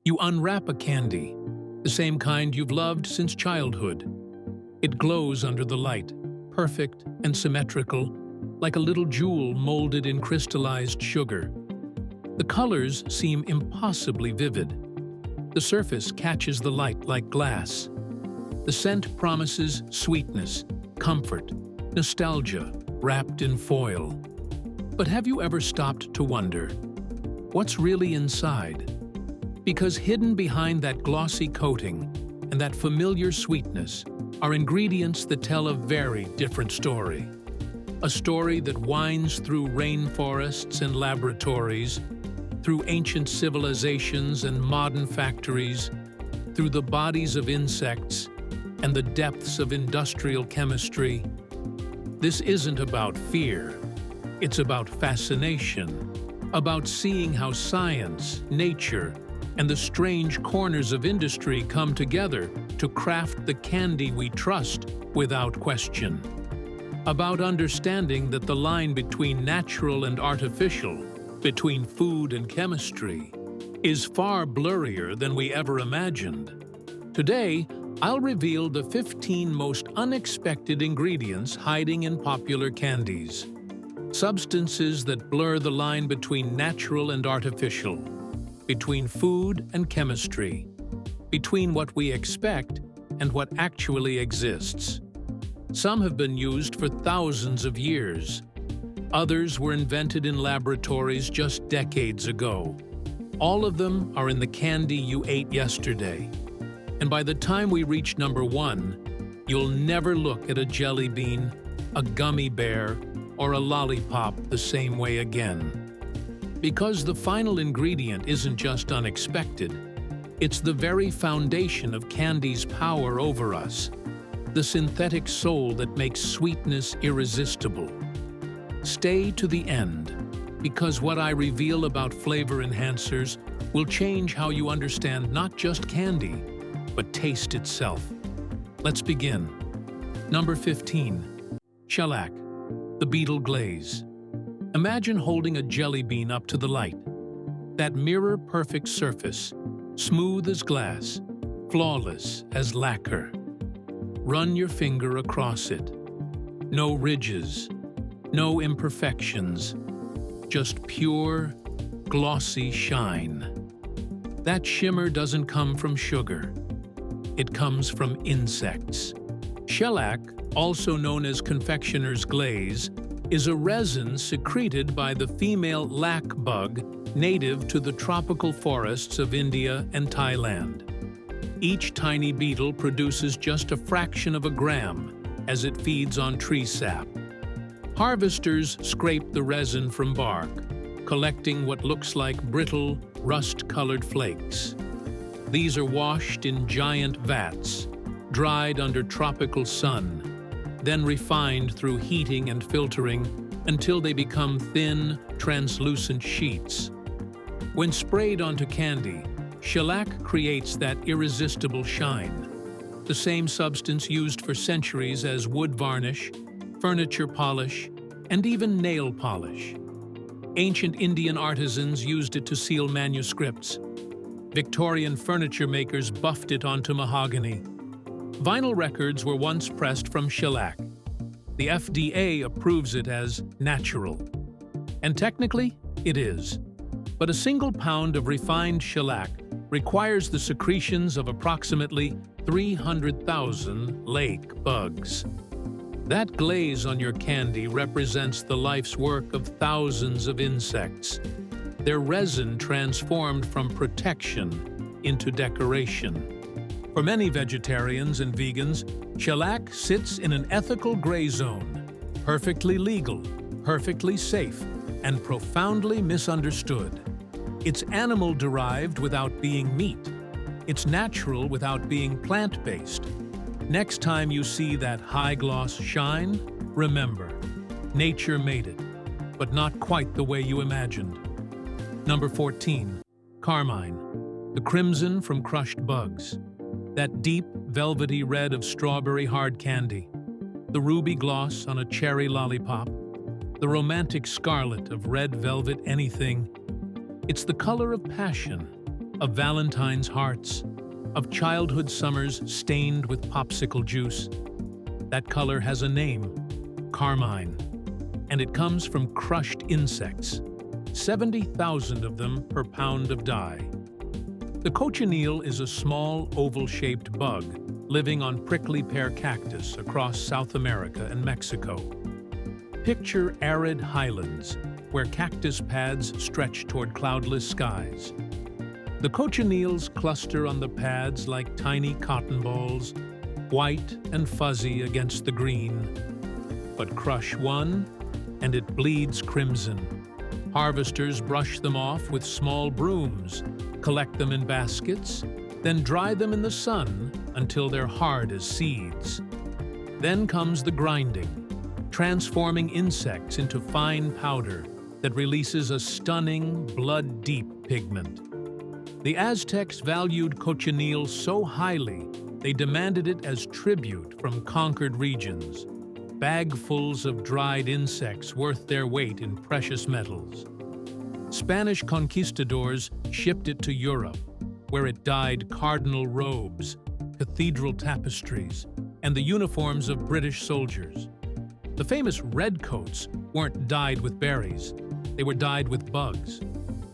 You unwrap a candy, the same kind you've loved since childhood. It glows under the light, perfect and symmetrical, like a little jewel molded in crystallized sugar. The colors seem impossibly vivid. The surface catches the light like glass. The scent promises sweetness, comfort, nostalgia, wrapped in foil. But have you ever stopped to wonder, what's really inside? Because hidden behind that glossy coating and that familiar sweetness are ingredients that tell a very different story. A story that winds through rainforests and laboratories, through ancient civilizations and modern factories, through the bodies of insects and the depths of industrial chemistry. This isn't about fear. It's about fascination, about seeing how science, nature, and the strange corners of industry come together to craft the candy we trust without question. About understanding that the line between natural and artificial, between food and chemistry, is far blurrier than we ever imagined. Today, I'll reveal the 15 most unexpected ingredients hiding in popular candies. Substances that blur the line between natural and artificial, between food and chemistry, between what we expect and what actually exists. Some have been used for thousands of years. Others were invented in laboratories just decades ago. All of them are in the candy you ate yesterday. And by the time we reach number 1, you'll never look at a jelly bean, a gummy bear, or a lollipop the same way again. Because the final ingredient isn't just unexpected, it's the very foundation of candy's power over us, the synthetic soul that makes sweetness irresistible. Stay to the end, because what I reveal about flavor enhancers will change how you understand not just candy, but taste itself. Let's begin. Number 15. Shellac, the beetle glaze. Imagine holding a jelly bean up to the light. That mirror-perfect surface, smooth as glass, flawless as lacquer. Run your finger across it. No ridges, no imperfections, just pure, glossy shine. That shimmer doesn't come from sugar. It comes from insects. Shellac, also known as confectioner's glaze, is a resin secreted by the female lac bug native to the tropical forests of India and Thailand. Each tiny beetle produces just a fraction of a gram as it feeds on tree sap. Harvesters scrape the resin from bark, collecting what looks like brittle, rust-colored flakes. These are washed in giant vats, dried under tropical sun, then refined through heating and filtering until they become thin, translucent sheets. When sprayed onto candy, shellac creates that irresistible shine, the same substance used for centuries as wood varnish, furniture polish, and even nail polish. Ancient Indian artisans used it to seal manuscripts. Victorian furniture makers buffed it onto mahogany. Vinyl records were once pressed from shellac. The FDA approves it as natural. And technically, it is. But a single pound of refined shellac requires the secretions of approximately 300,000 lake bugs. That glaze on your candy represents the life's work of thousands of insects. Their resin transformed from protection into decoration. For many vegetarians and vegans, shellac sits in an ethical gray zone, perfectly legal, perfectly safe, and profoundly misunderstood. It's animal-derived without being meat. It's natural without being plant-based. Next time you see that high-gloss shine, remember, nature made it, but not quite the way you imagined. Number 14. Carmine, the crimson from crushed bugs. That deep, velvety red of strawberry hard candy, the ruby gloss on a cherry lollipop, the romantic scarlet of red velvet anything. It's the color of passion, of Valentine's hearts, of childhood summers stained with popsicle juice. That color has a name, carmine, and it comes from crushed insects, 70,000 of them per pound of dye. The cochineal is a small, oval-shaped bug living on prickly pear cactus across South America and Mexico. Picture arid highlands where cactus pads stretch toward cloudless skies. The cochineals cluster on the pads like tiny cotton balls, white and fuzzy against the green. But crush one, and it bleeds crimson. Harvesters brush them off with small brooms, collect them in baskets, then dry them in the sun until they're hard as seeds. Then comes the grinding, transforming insects into fine powder that releases a stunning, blood-deep pigment. The Aztecs valued cochineal so highly, they demanded it as tribute from conquered regions, bagfuls of dried insects worth their weight in precious metals. Spanish conquistadors shipped it to Europe, where it dyed cardinal robes, cathedral tapestries, and the uniforms of British soldiers. The famous redcoats weren't dyed with berries, they were dyed with bugs.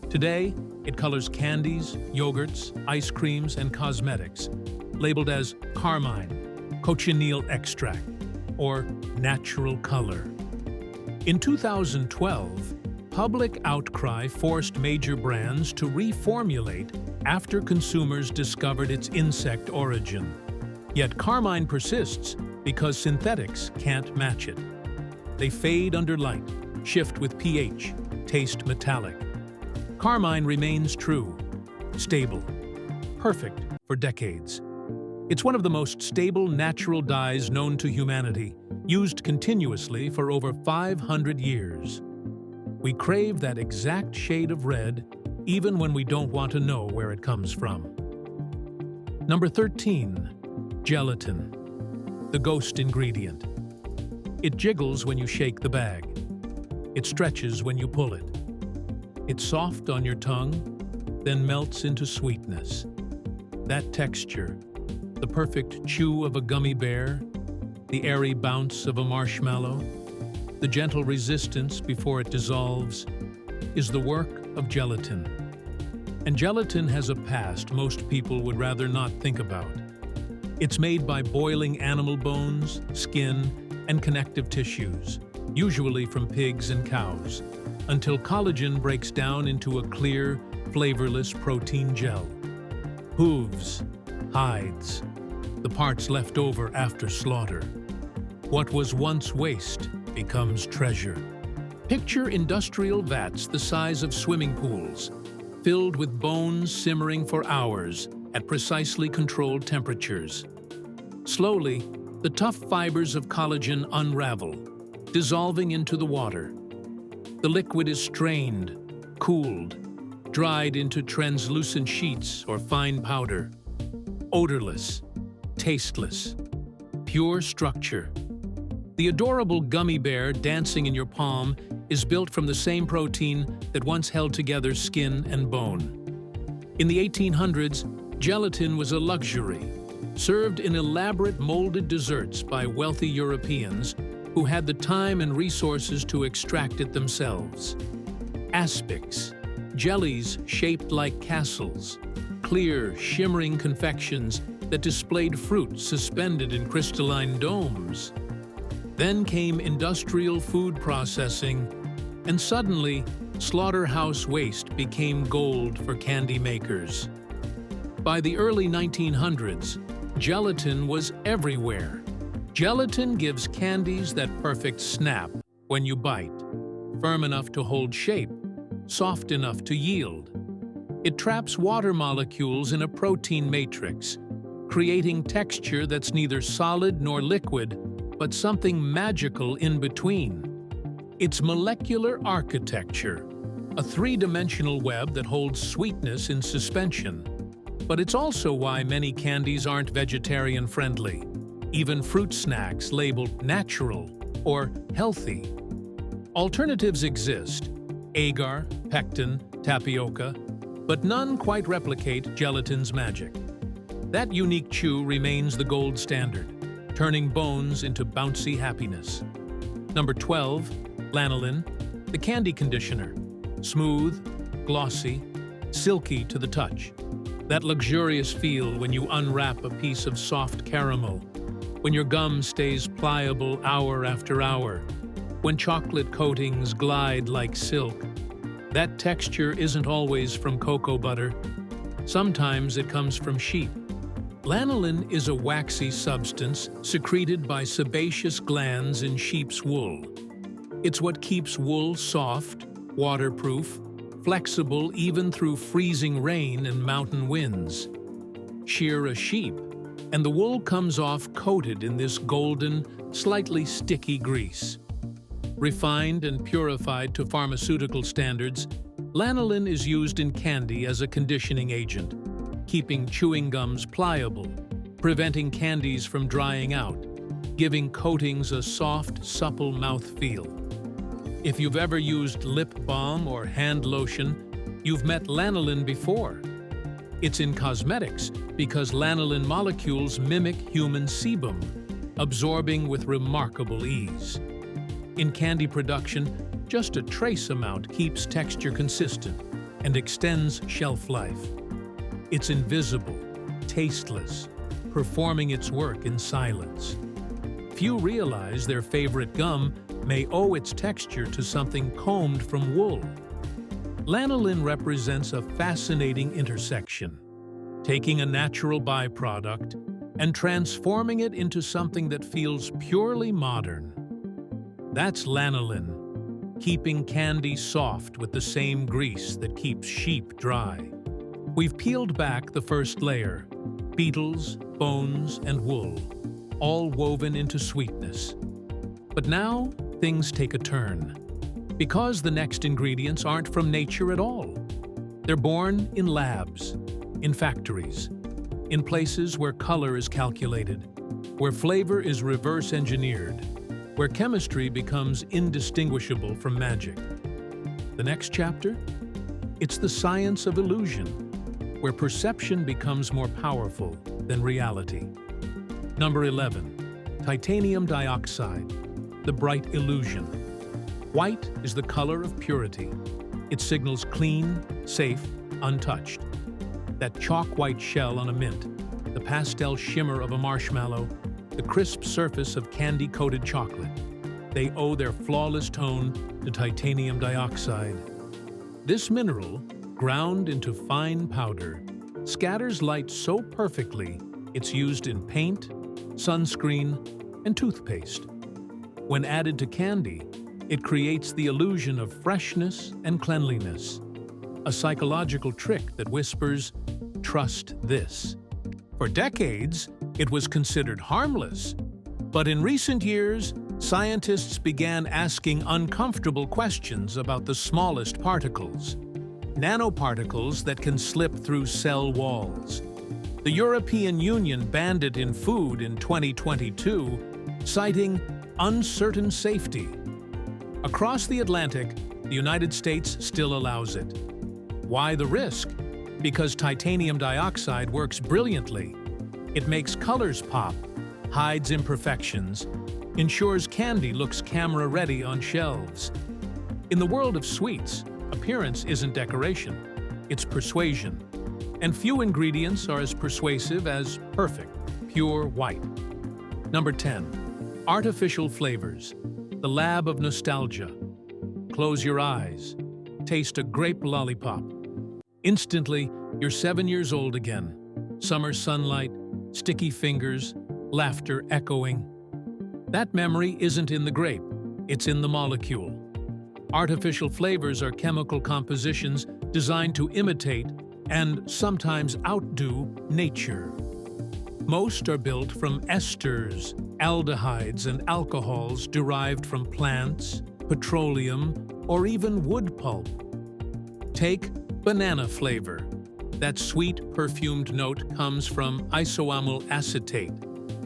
Today, it colors candies, yogurts, ice creams, and cosmetics, labeled as carmine, cochineal extract, or natural color. In 2012, public outcry forced major brands to reformulate after consumers discovered its insect origin. Yet carmine persists because synthetics can't match it. They fade under light, shift with pH, taste metallic. Carmine remains true, stable, perfect for decades. It's one of the most stable natural dyes known to humanity, used continuously for over 500 years. We crave that exact shade of red, even when we don't want to know where it comes from. Number 13, gelatin, the ghost ingredient. It jiggles when you shake the bag. It stretches when you pull it. It's soft on your tongue, then melts into sweetness. That texture, the perfect chew of a gummy bear, the airy bounce of a marshmallow, the gentle resistance before it dissolves, is the work of gelatin. And gelatin has a past most people would rather not think about. It's made by boiling animal bones, skin, and connective tissues, usually from pigs and cows, until collagen breaks down into a clear, flavorless protein gel. Hooves, hides, the parts left over after slaughter. What was once waste becomes treasure. Picture industrial vats the size of swimming pools, filled with bones simmering for hours at precisely controlled temperatures. Slowly, the tough fibers of collagen unravel, dissolving into the water. The liquid is strained, cooled, dried into translucent sheets or fine powder. Odorless, tasteless, pure structure. The adorable gummy bear dancing in your palm is built from the same protein that once held together skin and bone. In the 1800s, gelatin was a luxury, served in elaborate molded desserts by wealthy Europeans who had the time and resources to extract it themselves. Aspics, jellies shaped like castles, clear, shimmering confections that displayed fruit suspended in crystalline domes. Then came industrial food processing, and suddenly, slaughterhouse waste became gold for candy makers. By the early 1900s, gelatin was everywhere. Gelatin gives candies that perfect snap when you bite, firm enough to hold shape, soft enough to yield. It traps water molecules in a protein matrix, creating texture that's neither solid nor liquid, but something magical in between. It's molecular architecture, a three-dimensional web that holds sweetness in suspension. But it's also why many candies aren't vegetarian-friendly. Even fruit snacks labeled natural or healthy. Alternatives exist: agar, pectin, tapioca, But none quite replicate gelatin's magic. That unique chew remains the gold standard, turning bones into bouncy happiness. Number 12, lanolin, the candy conditioner. Smooth, glossy, silky to the touch. That luxurious feel when you unwrap a piece of soft caramel, when your gum stays pliable hour after hour, when chocolate coatings glide like silk. That texture isn't always from cocoa butter. Sometimes it comes from sheep. Lanolin is a waxy substance secreted by sebaceous glands in sheep's wool. It's what keeps wool soft, waterproof, flexible even through freezing rain and mountain winds. Shear a sheep, and the wool comes off coated in this golden, slightly sticky grease. Refined and purified to pharmaceutical standards, lanolin is used in candy as a conditioning agent, keeping chewing gums pliable, preventing candies from drying out, giving coatings a soft, supple mouthfeel. If you've ever used lip balm or hand lotion, you've met lanolin before. It's in cosmetics because lanolin molecules mimic human sebum, absorbing with remarkable ease. In candy production, just a trace amount keeps texture consistent and extends shelf life. It's invisible, tasteless, performing its work in silence. Few realize their favorite gum may owe its texture to something combed from wool. Lanolin represents a fascinating intersection, taking a natural byproduct and transforming it into something that feels purely modern. That's lanolin, keeping candy soft with the same grease that keeps sheep dry. We've peeled back the first layer, beetles, bones, and wool, all woven into sweetness. But now, things take a turn. Because the next ingredients aren't from nature at all. They're born in labs, in factories, in places where color is calculated, where flavor is reverse engineered, where chemistry becomes indistinguishable from magic. The next chapter? It's the science of illusion, where perception becomes more powerful than reality. Number 11, titanium dioxide, the bright illusion. White is the color of purity. It signals clean, safe, untouched. That chalk-white shell on a mint, the pastel shimmer of a marshmallow, the crisp surface of candy-coated chocolate. They owe their flawless tone to titanium dioxide. This mineral, ground into fine powder, scatters light so perfectly it's used in paint, sunscreen, and toothpaste. When added to candy, it creates the illusion of freshness and cleanliness, a psychological trick that whispers, "Trust this." For decades, it was considered harmless. But in recent years, scientists began asking uncomfortable questions about the smallest particles, nanoparticles that can slip through cell walls. The European Union banned it in food in 2022, citing uncertain safety. Across the Atlantic, the United States still allows it. Why the risk? Because titanium dioxide works brilliantly. It makes colors pop, hides imperfections, ensures candy looks camera-ready on shelves. In the world of sweets, appearance isn't decoration, it's persuasion. And few ingredients are as persuasive as perfect, pure white. Number 10. Artificial flavors, the lab of nostalgia. Close your eyes, taste a grape lollipop. Instantly, you're 7 years old again. Summer sunlight, sticky fingers, laughter echoing. That memory isn't in the grape, it's in the molecule. Artificial flavors are chemical compositions designed to imitate and sometimes outdo nature. Most are built from esters, aldehydes, and alcohols derived from plants, petroleum, or even wood pulp. Take banana flavor. That sweet, perfumed note comes from isoamyl acetate,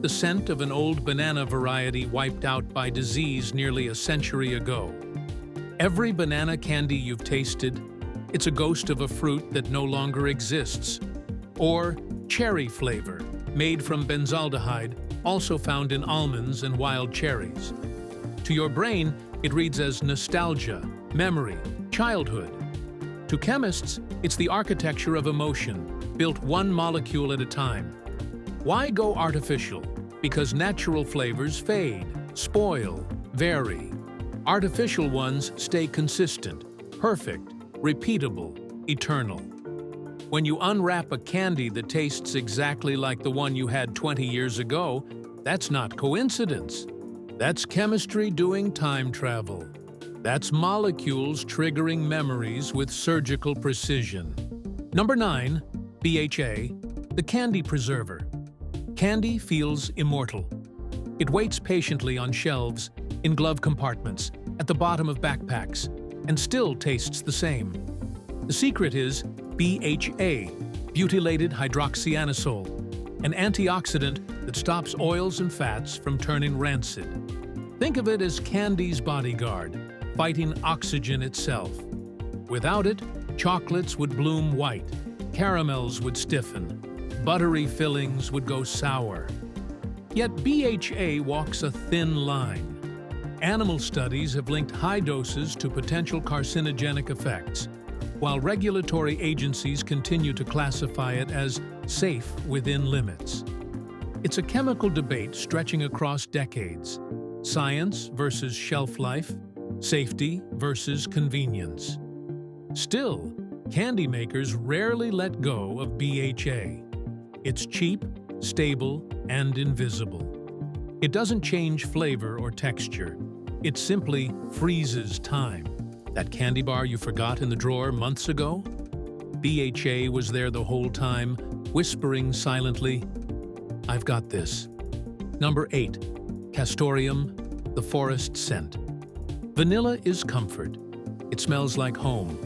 the scent of an old banana variety wiped out by disease nearly a century ago. Every banana candy you've tasted, It's a ghost of a fruit that no longer exists. Or cherry flavor, made from benzaldehyde, also found in almonds and wild cherries. To your brain, it reads as nostalgia, memory, childhood. To chemists, it's the architecture of emotion, built one molecule at a time. Why go artificial? Because natural flavors fade, spoil, vary. Artificial ones stay consistent, perfect, repeatable, eternal. When you unwrap a candy that tastes exactly like the one you had 20 years ago, that's not coincidence. That's chemistry doing time travel. That's molecules triggering memories with surgical precision. Number 9, BHA, the candy preserver. Candy feels immortal. It waits patiently on shelves, in glove compartments, at the bottom of backpacks, and still tastes the same. The secret is BHA, butylated hydroxyanisole, an antioxidant that stops oils and fats from turning rancid. Think of it as candy's bodyguard, fighting oxygen itself. Without it, chocolates would bloom white, caramels would stiffen, buttery fillings would go sour. Yet BHA walks a thin line. Animal studies have linked high doses to potential carcinogenic effects, while regulatory agencies continue to classify it as safe within limits. It's a chemical debate stretching across decades. Science versus shelf life, safety versus convenience. Still, candy makers rarely let go of BHA. It's cheap, stable, and invisible. It doesn't change flavor or texture. It simply freezes time. That candy bar you forgot in the drawer months ago? BHA was there the whole time, whispering silently, "I've got this." Number 8, Castoreum, the forest scent. Vanilla is comfort. It smells like home,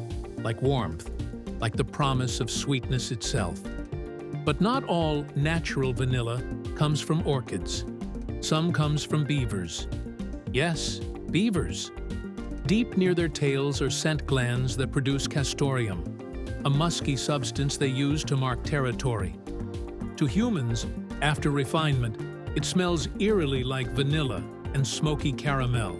like warmth, like the promise of sweetness itself. But not all natural vanilla comes from orchids. Some comes from beavers. Yes, beavers. Deep near their tails are scent glands that produce castoreum, a musky substance they use to mark territory. To humans, after refinement, it smells eerily like vanilla and smoky caramel.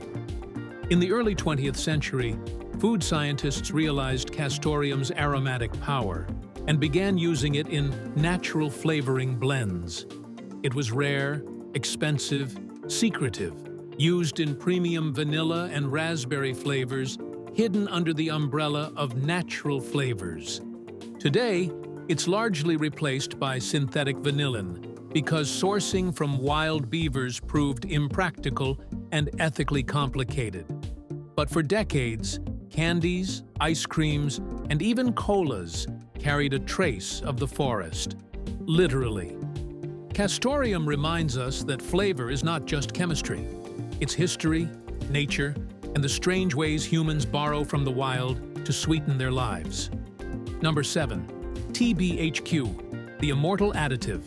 In the early 20th century, food scientists realized castoreum's aromatic power and began using it in natural flavoring blends. It was rare, expensive, secretive, used in premium vanilla and raspberry flavors, hidden under the umbrella of natural flavors. Today, it's largely replaced by synthetic vanillin because sourcing from wild beavers proved impractical and ethically complicated. But for decades, candies, ice creams, and even colas carried a trace of the forest. Literally. Castoreum reminds us that flavor is not just chemistry. It's history, nature, and the strange ways humans borrow from the wild to sweeten their lives. Number 7, TBHQ, the immortal additive.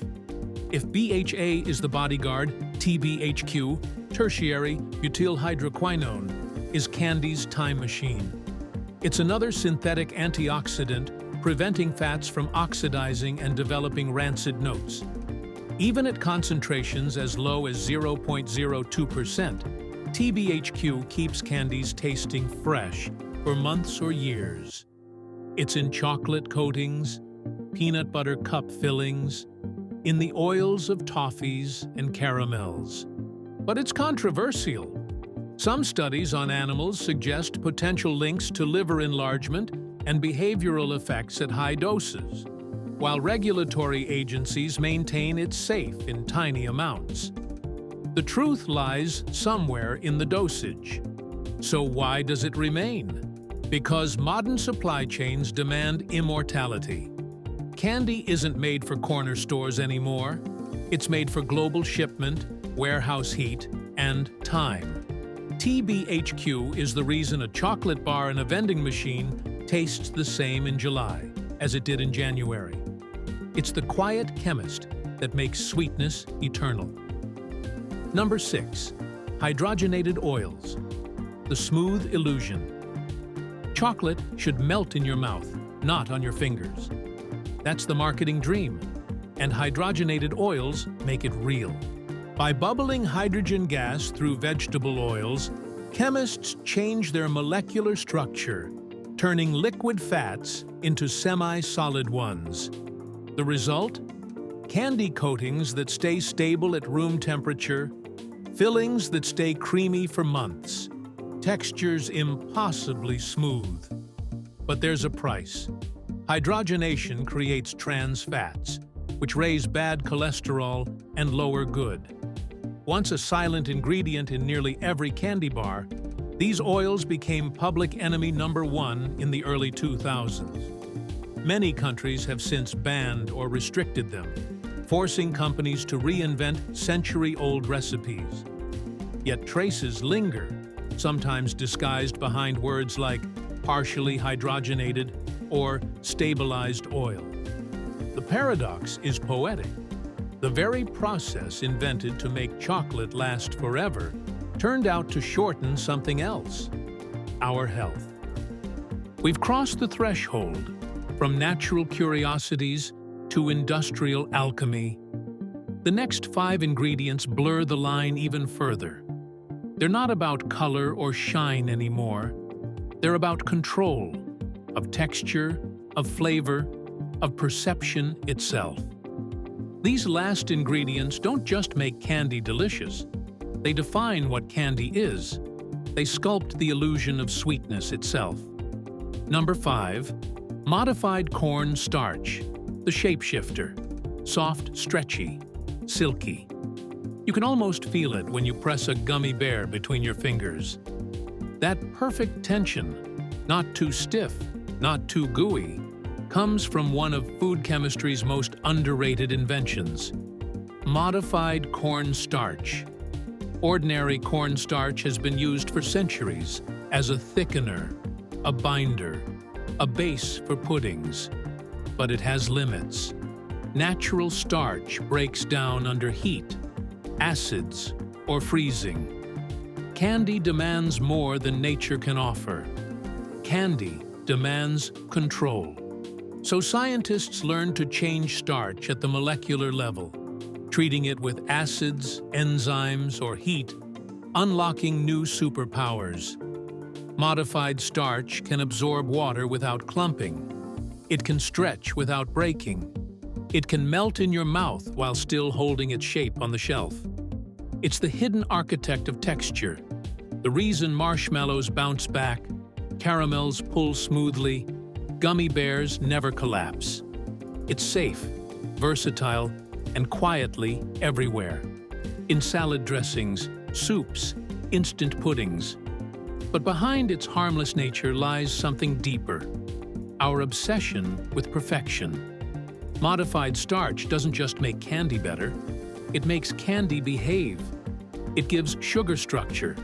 If BHA is the bodyguard, TBHQ, tertiary butylhydroquinone, is candy's time machine. It's another synthetic antioxidant preventing fats from oxidizing and developing rancid notes. Even at concentrations as low as 0.02%, TBHQ keeps candies tasting fresh for months or years. It's in chocolate coatings, peanut butter cup fillings, in the oils of toffees and caramels. But it's controversial. Some studies on animals suggest potential links to liver enlargement and behavioral effects at high doses, while regulatory agencies maintain it's safe in tiny amounts. The truth lies somewhere in the dosage. So why does it remain? Because modern supply chains demand immortality. Candy isn't made for corner stores anymore. It's made for global shipment, warehouse heat, and time. TBHQ is the reason a chocolate bar in a vending machine tastes the same in July as it did in January. It's the quiet chemist that makes sweetness eternal. Number 6, hydrogenated oils, the smooth illusion. Chocolate should melt in your mouth, not on your fingers. That's the marketing dream, and hydrogenated oils make it real. By bubbling hydrogen gas through vegetable oils, chemists change their molecular structure, turning liquid fats into semi-solid ones. The result? Candy coatings that stay stable at room temperature, fillings that stay creamy for months, textures impossibly smooth. But there's a price. Hydrogenation creates trans fats, which raise bad cholesterol and lower good. Once a silent ingredient in nearly every candy bar, these oils became public enemy number one in the early 2000s. Many countries have since banned or restricted them, forcing companies to reinvent century-old recipes. Yet traces linger, sometimes disguised behind words like partially hydrogenated or stabilized oil. The paradox is poetic. The very process invented to make chocolate last forever turned out to shorten something else: our health. We've crossed the threshold from natural curiosities to industrial alchemy. The next 5 ingredients blur the line even further. They're not about color or shine anymore. They're about control, of texture, of flavor, of perception itself. These last ingredients don't just make candy delicious. They define what candy is. They sculpt the illusion of sweetness itself. Number 5. Modified corn starch, the shapeshifter. Soft, stretchy, silky. You can almost feel it when you press a gummy bear between your fingers. That perfect tension, not too stiff, not too gooey, comes from one of food chemistry's most underrated inventions: modified corn starch. Ordinary corn starch has been used for centuries as a thickener, a binder, a base for puddings. But it has limits. Natural starch breaks down under heat, acids, or freezing. Candy demands more than nature can offer. Candy demands control. So scientists learned to change starch at the molecular level, treating it with acids, enzymes, or heat, unlocking new superpowers. Modified starch can absorb water without clumping. It can stretch without breaking. It can melt in your mouth while still holding its shape on the shelf. It's the hidden architect of texture, the reason marshmallows bounce back, caramels pull smoothly, gummy bears never collapse. It's safe, versatile, and quietly everywhere. In salad dressings, soups, instant puddings. But behind its harmless nature lies something deeper: our obsession with perfection. Modified starch doesn't just make candy better, it makes candy behave. It gives sugar structure,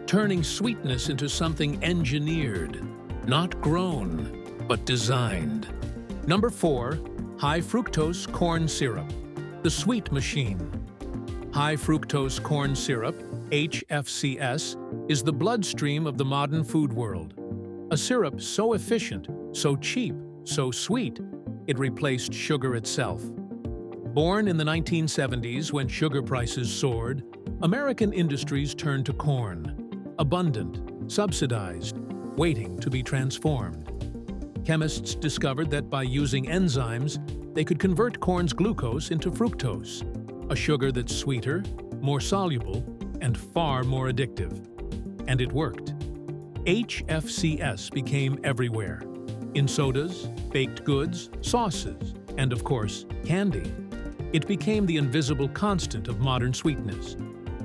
turning sweetness into something engineered, not grown, but designed. Number 4, high fructose corn syrup, the sweet machine. High fructose corn syrup, HFCS, is the bloodstream of the modern food world. A syrup so efficient, so cheap, so sweet, it replaced sugar itself. Born in the 1970s when sugar prices soared, American industries turned to corn, abundant, subsidized, waiting to be transformed. Chemists discovered that by using enzymes, they could convert corn's glucose into fructose, a sugar that's sweeter, more soluble, and far more addictive. And it worked. HFCS became everywhere. In sodas, baked goods, sauces, and of course, candy. It became the invisible constant of modern sweetness.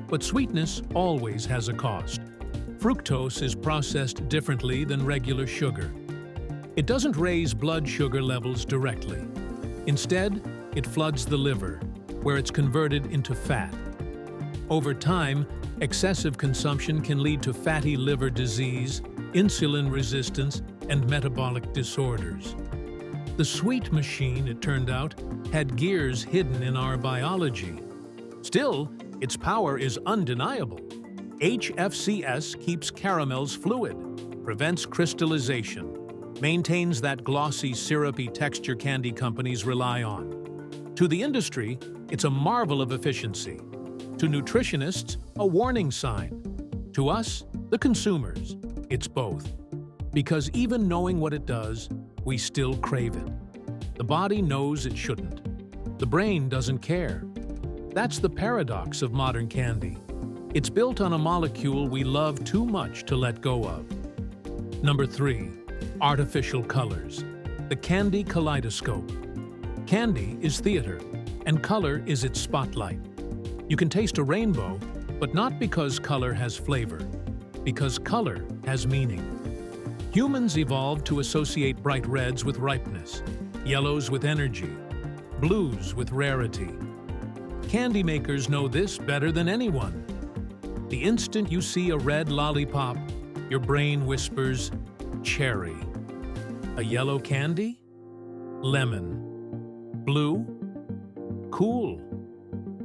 But sweetness always has a cost. Fructose is processed differently than regular sugar. It doesn't raise blood sugar levels directly. Instead, it floods the liver, where it's converted into fat. Over time, excessive consumption can lead to fatty liver disease, insulin resistance, and metabolic disorders. The sweet machine, it turned out, had gears hidden in our biology. Still, its power is undeniable. HFCS keeps caramels fluid, prevents crystallization, maintains that glossy, syrupy texture candy companies rely on. To the industry, it's a marvel of efficiency. To nutritionists, a warning sign. To us, the consumers, it's both. Because even knowing what it does, we still crave it. The body knows it shouldn't. The brain doesn't care. That's the paradox of modern candy. It's built on a molecule we love too much to let go of. Number 3. Artificial colors. The candy kaleidoscope. Candy is theater, and color is its spotlight. You can taste a rainbow, but not because color has flavor, because color has meaning. Humans evolved to associate bright reds with ripeness, yellows with energy, blues with rarity. Candy makers know this better than anyone. The instant you see a red lollipop, your brain whispers, cherry. A yellow candy? Lemon. Blue? Cool.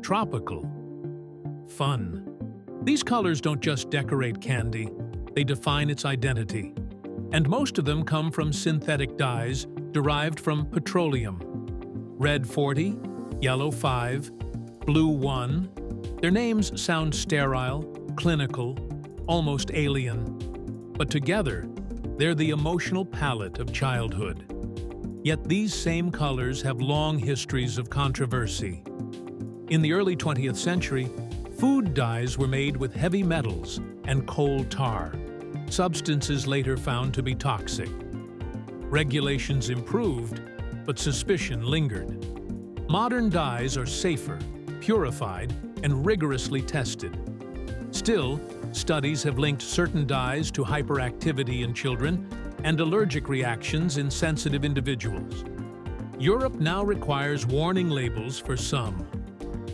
Tropical. Fun. These colors don't just decorate candy, they define its identity. And most of them come from synthetic dyes derived from petroleum. Red 40, yellow 5, blue 1. Their names sound sterile, clinical, almost alien. But together, they're the emotional palette of childhood. Yet these same colors have long histories of controversy. In the early 20th century, food dyes were made with heavy metals and coal tar, substances later found to be toxic. Regulations improved, but suspicion lingered. Modern dyes are safer, purified, and rigorously tested. Still, studies have linked certain dyes to hyperactivity in children and allergic reactions in sensitive individuals. Europe now requires warning labels for some.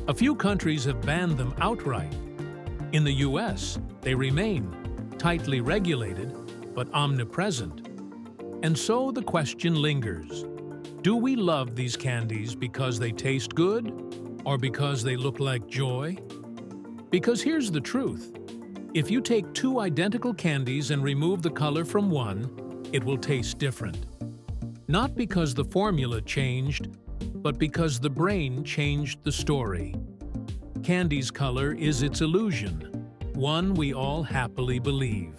A few countries have banned them outright. In the US, they remain tightly regulated, but omnipresent. And so the question lingers. Do we love these candies because they taste good, or because they look like joy? Because here's the truth. If you take two identical candies and remove the color from one, it will taste different. Not because the formula changed, but because the brain changed the story. Candy's color is its illusion, one we all happily believe.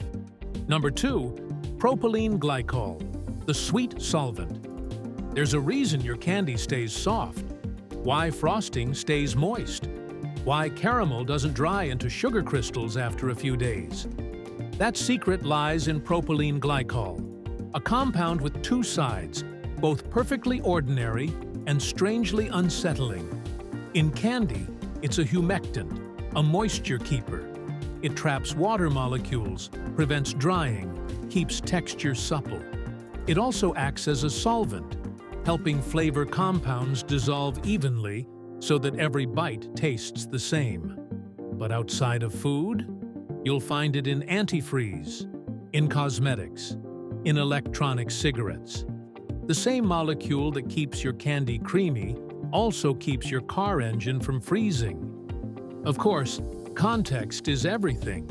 Number 2, propylene glycol, the sweet solvent. There's a reason your candy stays soft, why frosting stays moist, why caramel doesn't dry into sugar crystals after a few days. That secret lies in propylene glycol, a compound with two sides, both perfectly ordinary and strangely unsettling. In candy, it's a humectant, a moisture keeper. It traps water molecules, prevents drying, keeps texture supple. It also acts as a solvent, helping flavor compounds dissolve evenly so that every bite tastes the same. But outside of food, you'll find it in antifreeze, in cosmetics, in electronic cigarettes. The same molecule that keeps your candy creamy also keeps your car engine from freezing. Of course, context is everything.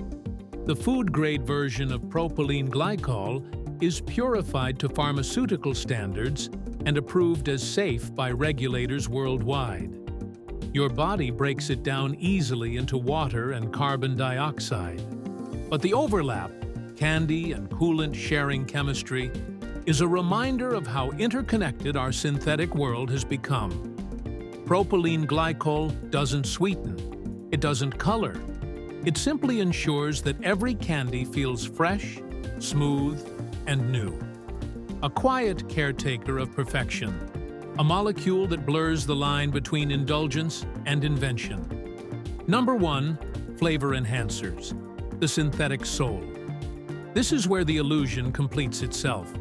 The food-grade version of propylene glycol is purified to pharmaceutical standards and approved as safe by regulators worldwide. Your body breaks it down easily into water and carbon dioxide. But the overlap, candy and coolant-sharing chemistry, is a reminder of how interconnected our synthetic world has become. Propylene glycol doesn't sweeten, it doesn't color. It simply ensures that every candy feels fresh, smooth, and new. A quiet caretaker of perfection, a molecule that blurs the line between indulgence and invention. Number 1, flavor enhancers, the synthetic soul. This is where the illusion completes itself.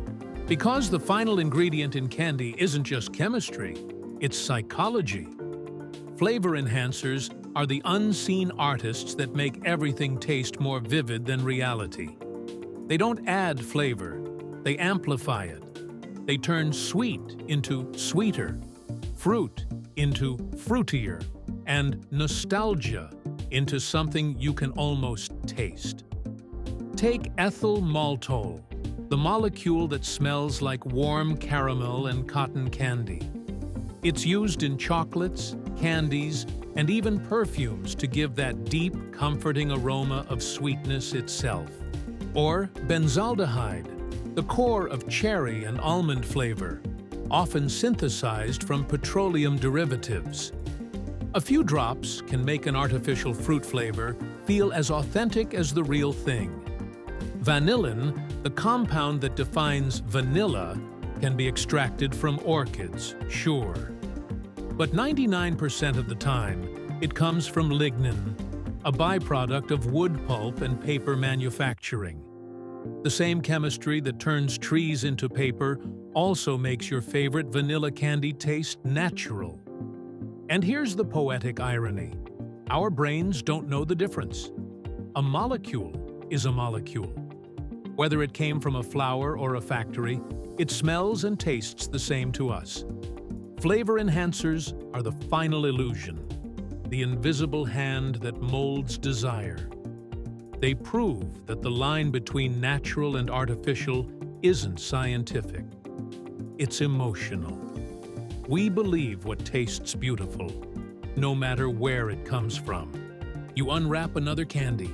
Because the final ingredient in candy isn't just chemistry, it's psychology. Flavor enhancers are the unseen artists that make everything taste more vivid than reality. They don't add flavor, they amplify it. They turn sweet into sweeter, fruit into fruitier, and nostalgia into something you can almost taste. Take ethyl maltol, the molecule that smells like warm caramel and cotton candy. It's used in chocolates, candies, and even perfumes to give that deep, comforting aroma of sweetness itself. Or benzaldehyde, the core of cherry and almond flavor, often synthesized from petroleum derivatives. A few drops can make an artificial fruit flavor feel as authentic as the real thing. Vanillin, the compound that defines vanilla, can be extracted from orchids, sure. But 99% of the time, it comes from lignin, a byproduct of wood pulp and paper manufacturing. The same chemistry that turns trees into paper also makes your favorite vanilla candy taste natural. And here's the poetic irony. Our brains don't know the difference. A molecule is a molecule. Whether it came from a flower or a factory, it smells and tastes the same to us. Flavor enhancers are the final illusion, the invisible hand that molds desire. They prove that the line between natural and artificial isn't scientific. It's emotional. We believe what tastes beautiful, no matter where it comes from. You unwrap another candy,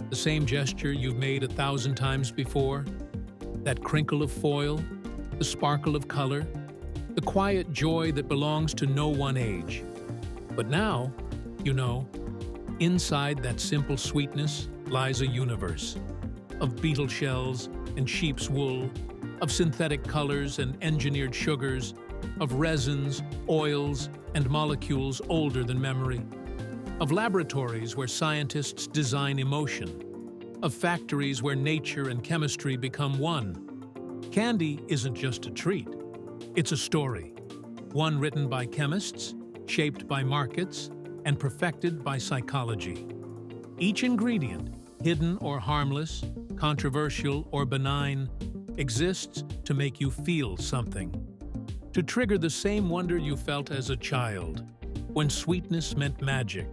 the same gesture you've made 1,000 times before, that crinkle of foil, the sparkle of color, the quiet joy that belongs to no one age. But now, you know, inside that simple sweetness lies a universe of beetle shells and sheep's wool, of synthetic colors and engineered sugars, of resins, oils, and molecules older than memory, of laboratories where scientists design emotion, of factories where nature and chemistry become one. Candy isn't just a treat. It's a story, one written by chemists, shaped by markets, and perfected by psychology. Each ingredient, hidden or harmless, controversial or benign, exists to make you feel something, to trigger the same wonder you felt as a child, when sweetness meant magic,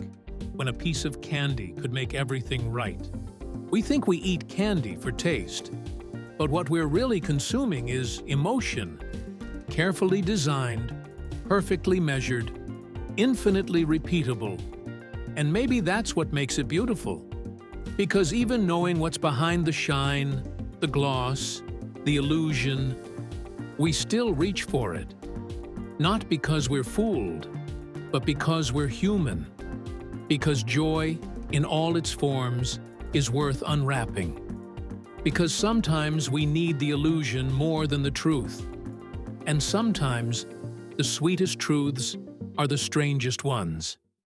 when a piece of candy could make everything right. We think we eat candy for taste, but what we're really consuming is emotion, carefully designed, perfectly measured, infinitely repeatable. And maybe that's what makes it beautiful. Because even knowing what's behind the shine, the gloss, the illusion, we still reach for it. Not because we're fooled, but because we're human. Because joy, in all its forms, is worth unwrapping. Because sometimes we need the illusion more than the truth. And sometimes the sweetest truths are the strangest ones.